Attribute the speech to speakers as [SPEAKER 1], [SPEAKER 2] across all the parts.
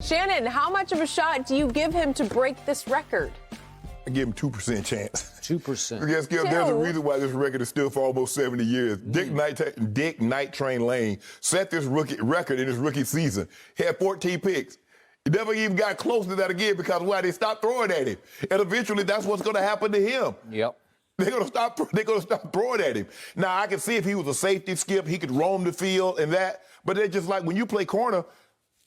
[SPEAKER 1] Shannon, how much of a shot do you give him to break this record?
[SPEAKER 2] I give him 2% chance.
[SPEAKER 3] 2%.
[SPEAKER 2] Yes, Skip, there's a reason why this record is still for almost 70 years. Dick Night Train Lane set this rookie record in his rookie season. He had 14 picks. He never even got close to that again because why? They stopped throwing at him. And eventually that's what's going to happen to him.
[SPEAKER 3] Yep.
[SPEAKER 2] They're gonna stop throwing at him. Now I can see if he was a safety, Skip, he could roam the field and that. But they're just like when you play corner,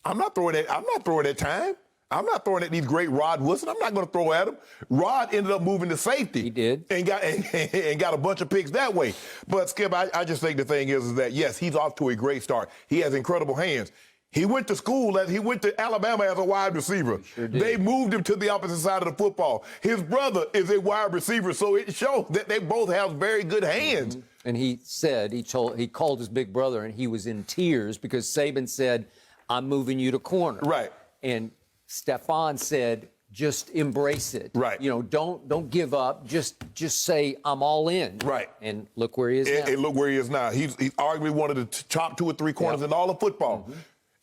[SPEAKER 2] I'm not throwing at time. I'm not throwing at these great Rod Woodson. I'm not going to throw at him. Rod ended up moving to safety.
[SPEAKER 3] He did.
[SPEAKER 2] And got a bunch of picks that way. But, Skip, I just think the thing is that, yes, he's off to a great start. He has incredible hands. He went to Alabama as a wide receiver.
[SPEAKER 3] Sure did.
[SPEAKER 2] They moved him to the opposite side of the football. His brother is a wide receiver, so it shows that they both have very good hands.
[SPEAKER 3] Mm-hmm. And he said, he called his big brother, and he was in tears because Saban said, I'm moving you to corner.
[SPEAKER 2] Right.
[SPEAKER 3] And Stephon said, just embrace it.
[SPEAKER 2] Right.
[SPEAKER 3] You know, don't give up. Just say, I'm all in.
[SPEAKER 2] Right.
[SPEAKER 3] And look where he is now.
[SPEAKER 2] And look where he is now. He's arguably one of the top 2 or 3 corners in all of football. Mm-hmm.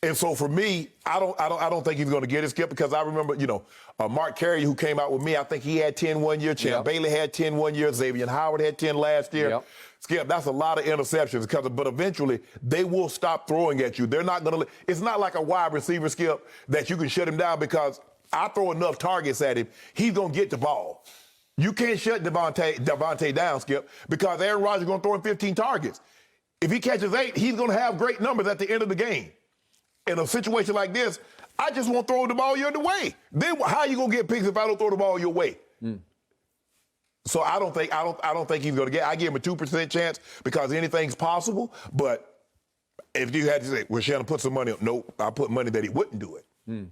[SPEAKER 2] And so for me, I don't think he's going to get it, Skip, because I remember, Mark Carey, who came out with me, I think he had 10 one year. Champ Bailey had 10 1 year. Xavier Howard had 10 last year. Yep. Skip, that's a lot of interceptions, but eventually they will stop throwing at you. They're not going to. It's not like a wide receiver, Skip, that you can shut him down because I throw enough targets at him, he's going to get the ball. You can't shut Devontae down, Skip, because Aaron Rodgers is going to throw him 15 targets. If he catches 8, he's going to have great numbers at the end of the game. In a situation like this, I just won't throw the ball your way. Then how are you going to get picks if I don't throw the ball your way? So I don't think he's going to get. I give him a 2% chance because anything's possible. But if you had to say, well, Shannon, put some money up. Nope, I put money that he wouldn't do it.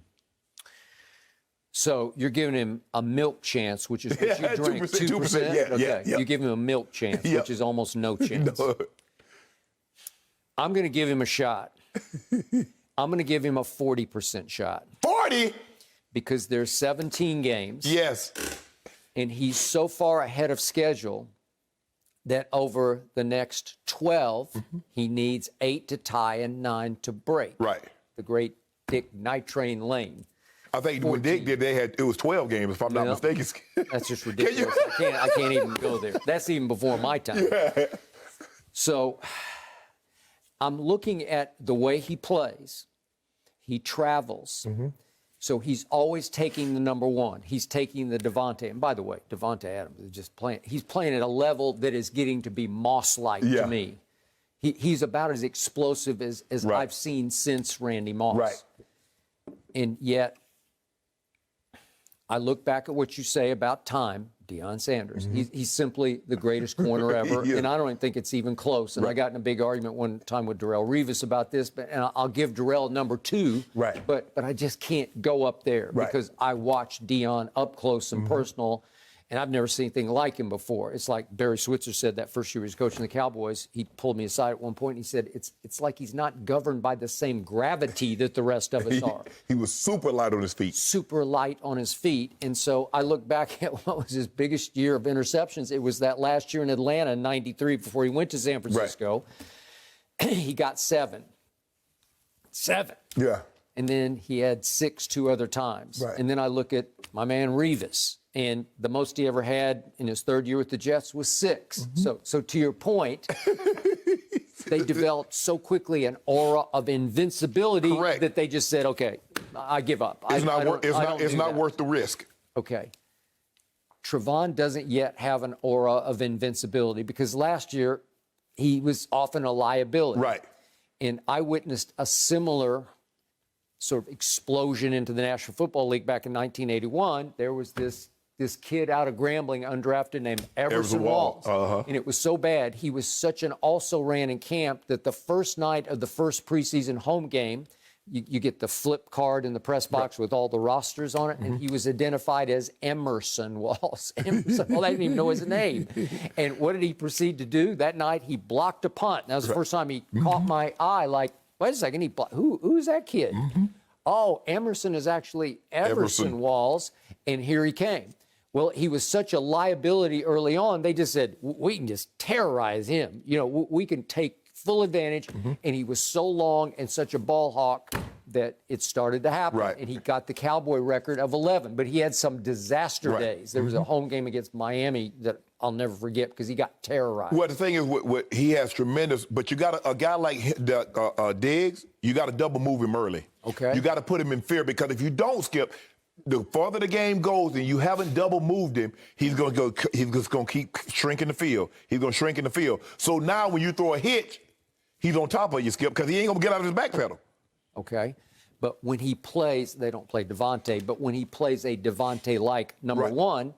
[SPEAKER 3] So you're giving him a milk chance, which is what you drink.
[SPEAKER 2] 2%. Yeah,
[SPEAKER 3] okay.
[SPEAKER 2] yeah.
[SPEAKER 3] You give him a milk chance, which is almost no chance.
[SPEAKER 2] No.
[SPEAKER 3] I'm going to give him a shot. I'm going to give him a 40% shot.
[SPEAKER 2] 40?
[SPEAKER 3] Because there's 17 games.
[SPEAKER 2] Yes.
[SPEAKER 3] And he's so far ahead of schedule that over the next 12, he needs 8 to tie and 9 to break.
[SPEAKER 2] Right.
[SPEAKER 3] The great Dick Night Train Lane.
[SPEAKER 2] I think 14. When Dick did, it was 12 games, if I'm not mistaken.
[SPEAKER 3] That's just ridiculous. I can't even go there. That's even before my time. Yeah. So I'm looking at the way he plays. He travels. So he's always taking the number 1. He's taking the Devontae. And by the way, Devontae Adams is just playing. He's playing at a level that is getting to be Moss-like to me. He's about as explosive as I've seen since Randy Moss.
[SPEAKER 2] Right.
[SPEAKER 3] And yet, I look back at what you say about time, Deion Sanders. He's simply the greatest corner ever, and I don't even think it's even close. And I got in a big argument one time with Darrelle Revis about this, and I'll give Darrelle number 2, but I just can't go up there because I watched Deion up close and personal, and I've never seen anything like him before. It's like Barry Switzer said that first year he was coaching the Cowboys. He pulled me aside at one point and he said, it's like he's not governed by the same gravity that the rest of us are.
[SPEAKER 2] He was super light on his feet.
[SPEAKER 3] Super light on his feet. And so I look back at what was his biggest year of interceptions. It was that last year in Atlanta in '93 before he went to San Francisco. He got 7. 7.
[SPEAKER 2] Yeah.
[SPEAKER 3] And then he had 6 2 other times. And then I look at my man Revis. And the most he ever had in his 3rd year with the Jets was 6. So to your point, they developed so quickly an aura of invincibility that they just said, okay, I give up.
[SPEAKER 2] It's not worth the risk.
[SPEAKER 3] Okay. Trevon doesn't yet have an aura of invincibility because last year he was often a liability.
[SPEAKER 2] Right.
[SPEAKER 3] And I witnessed a similar sort of explosion into the National Football League back in 1981. There was this kid out of Grambling, undrafted, named Everson Walls. And it was so bad. He was such an also-ran in camp that the first night of the first preseason home game, you get the flip card in the press box with all the rosters on it, and he was identified as Emerson Walls. Emerson, well, they didn't even know his name. And what did he proceed to do? That night, he blocked a punt. That was the first time he caught my eye, like, wait a second, who's that kid? Oh, Emerson is actually Everson Walls, and here he came. Well, he was such a liability early on, they just said, we can just terrorize him. You know, we can take full advantage, and he was so long and such a ball hawk that it started to happen.
[SPEAKER 2] Right.
[SPEAKER 3] And he got the Cowboy record of 11, but he had some disaster days. There was a home game against Miami that I'll never forget because he got terrorized.
[SPEAKER 2] Well, the thing is, what he has tremendous, but you got a guy like Diggs, you got to double move him early.
[SPEAKER 3] Okay.
[SPEAKER 2] You got to put him in fear because if you don't, Skip, the farther the game goes and you haven't double moved him, he's just going to keep shrinking the field. He's going to shrink in the field. So now when you throw a hitch, he's on top of you, Skip, because he ain't going to get out of his back pedal.
[SPEAKER 3] Okay. But when he plays, they don't play Devontae, but when he plays a Devontae-like number one,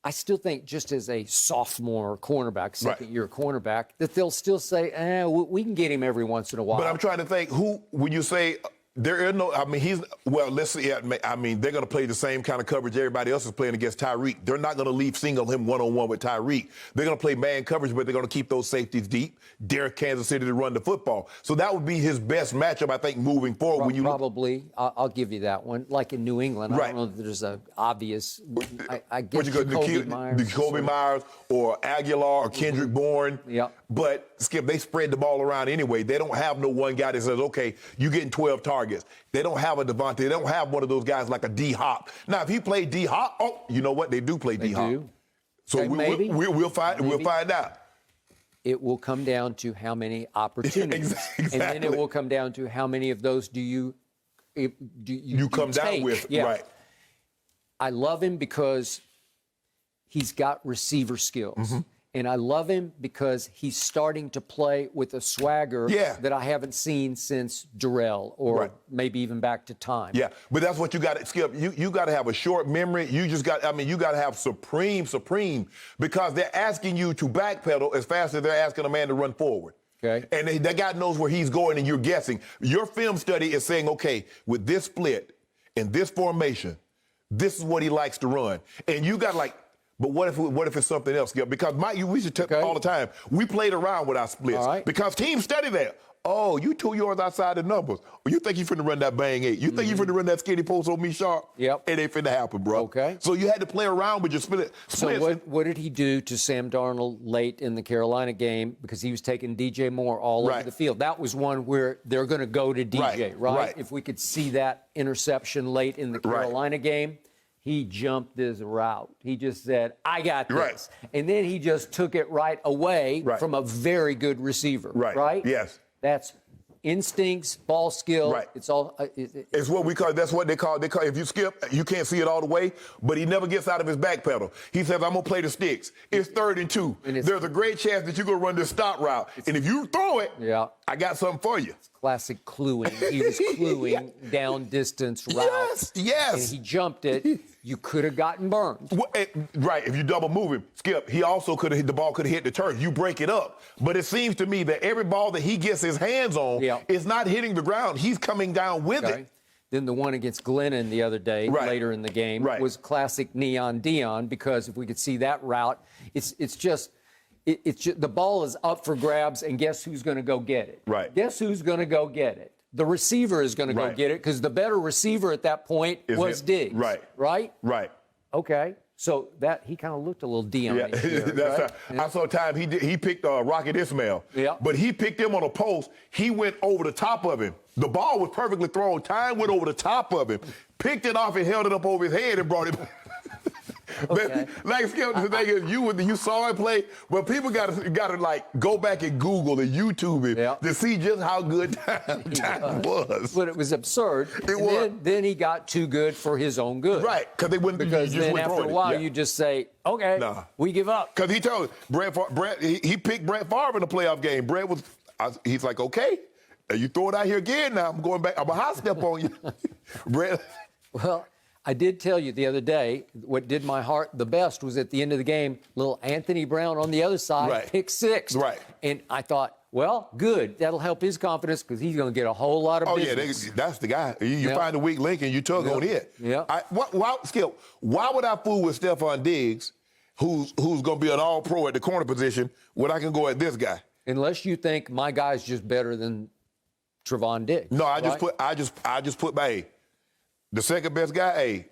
[SPEAKER 3] I still think just as a sophomore cornerback, second-year cornerback, that they'll still say, we can get him every once in a while.
[SPEAKER 2] But I'm trying to think, when you say there is no, I mean, let's see, I mean, they're going to play the same kind of coverage everybody else is playing against Tyreek. They're not going to leave single him one-on-one with Tyreek. They're going to play man coverage, but they're going to keep those safeties deep, dare Kansas City to run the football. So that would be his best matchup, I think, moving forward.
[SPEAKER 3] Probably. I'll give you that one. Like in New England, I don't know that there's an obvious, I guess
[SPEAKER 2] Jacoby Myers or Aguilar or Kendrick Bourne.
[SPEAKER 3] Yeah.
[SPEAKER 2] But, Skip, they spread the ball around anyway. They don't have no one guy that says, okay, you're getting 12 targets. They don't have a Devontae. They don't have one of those guys like a D-Hop. Now, if he played D-Hop, you know what? They do play D-Hop.
[SPEAKER 3] Do.
[SPEAKER 2] So
[SPEAKER 3] okay,
[SPEAKER 2] we'll find out.
[SPEAKER 3] It will come down to how many opportunities.
[SPEAKER 2] Exactly.
[SPEAKER 3] And then it will come down to how many of those do you
[SPEAKER 2] come down with.
[SPEAKER 3] Yeah.
[SPEAKER 2] Right.
[SPEAKER 3] I love him because he's got receiver skills. And I love him because he's starting to play with a swagger that I haven't seen since Darrell or maybe even back to time.
[SPEAKER 2] Yeah, but that's what you got to, Skip. You got to have a short memory. You got to have supreme, because they're asking you to backpedal as fast as they're asking a man to run forward.
[SPEAKER 3] Okay.
[SPEAKER 2] And that guy knows where he's going and you're guessing. Your film study is saying, okay, with this split and this formation, this is what he likes to run. And you got but what if it's something else? Because we should tell all the time, we played around with our splits. Because teams study that. Oh, you 2 yards outside the numbers. Or you think you're finna run that bang 8. You think you're finna run that skinny post on me sharp?
[SPEAKER 3] Yep.
[SPEAKER 2] It ain't finna happen, bro.
[SPEAKER 3] Okay.
[SPEAKER 2] So you had to play around with your splits.
[SPEAKER 3] So what did he do to Sam Darnold late in the Carolina game? Because he was taking DJ Moore all over the field. That was one where they're going to go to DJ, right? If we could see that interception late in the Carolina game. He jumped this route. He just said, I got this. And then he just took it right away from a very good receiver. Right?
[SPEAKER 2] Yes.
[SPEAKER 3] That's instincts, ball skill. It's all.
[SPEAKER 2] It's what we call. That's what they call. If you skip, you can't see it all the way. But he never gets out of his back pedal. He says, "I'm gonna play the sticks." It's 3rd and 2. There's a great chance that you're gonna run this stop route. And if you throw it, I got something for you.
[SPEAKER 3] Classic cluing. He was cluing down distance route.
[SPEAKER 2] Yes.
[SPEAKER 3] And he jumped it. You could have gotten burned.
[SPEAKER 2] If you double move him, Skip, he also could have hit the ball, could have hit the turf. You break it up. But it seems to me that every ball that he gets his hands on is not hitting the ground. He's coming down with it.
[SPEAKER 3] Then the one against Glennon the other day, later in the game, was classic Neon Dion, because if we could see that route, it's just the ball is up for grabs, and guess who's going to go get it? Guess who's going to go get it? The receiver is going to go get it, because the better receiver at that point was Diggs. Right? Okay. So that he kind of looked a little Dion.
[SPEAKER 2] I saw a time he picked Rocket Ismail. But he picked him on a post. He went over the top of him. The ball was perfectly thrown. Time went over the top of him, picked it off and held it up over his head and brought it. Like Skip, the thing is, you saw it play, but people got to go back and Google and YouTube it to see just how good time was.
[SPEAKER 3] But it was absurd. Then he got too good for his own good.
[SPEAKER 2] Because they wouldn't.
[SPEAKER 3] Because then after a while you just say, okay, we give up.
[SPEAKER 2] Because he told Brett, he picked Brett Favre in the playoff game. He's like, okay, you throw it out here again. Now I'm going back. I'm a high step on you, Brett.
[SPEAKER 3] Well, I did tell you the other day, what did my heart the best was at the end of the game, little Anthony Brown on the other side, pick 6. And I thought, well, good. That'll help his confidence, because he's going to get a whole lot of business.
[SPEAKER 2] That's the guy. You find a weak link and you tug on it. Skip, why would I fool with Trevon Diggs, who's going to be an all-pro at the corner position, when I can go at this guy?
[SPEAKER 3] Unless you think my guy's just better than Trevon Diggs.
[SPEAKER 2] No, I just put the second best guy,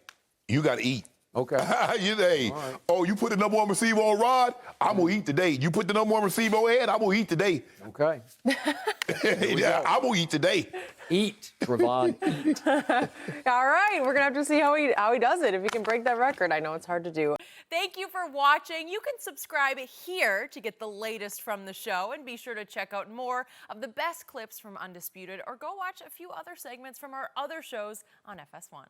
[SPEAKER 2] you got to eat.
[SPEAKER 3] Okay.
[SPEAKER 2] Hey, oh, you put the number one receiver on Rod, I'm going to eat today. You put the number one receiver on Ed, I'm going to eat today.
[SPEAKER 3] Okay.
[SPEAKER 2] I'm going to eat today.
[SPEAKER 3] Eat, Trevon, eat.
[SPEAKER 1] All right, we're gonna have to see how he does it, if he can break that record. I know it's hard to do.
[SPEAKER 4] Thank you for watching. You can subscribe here to get the latest from the show, and be sure to check out more of the best clips from Undisputed, or go watch a few other segments from our other shows on FS1.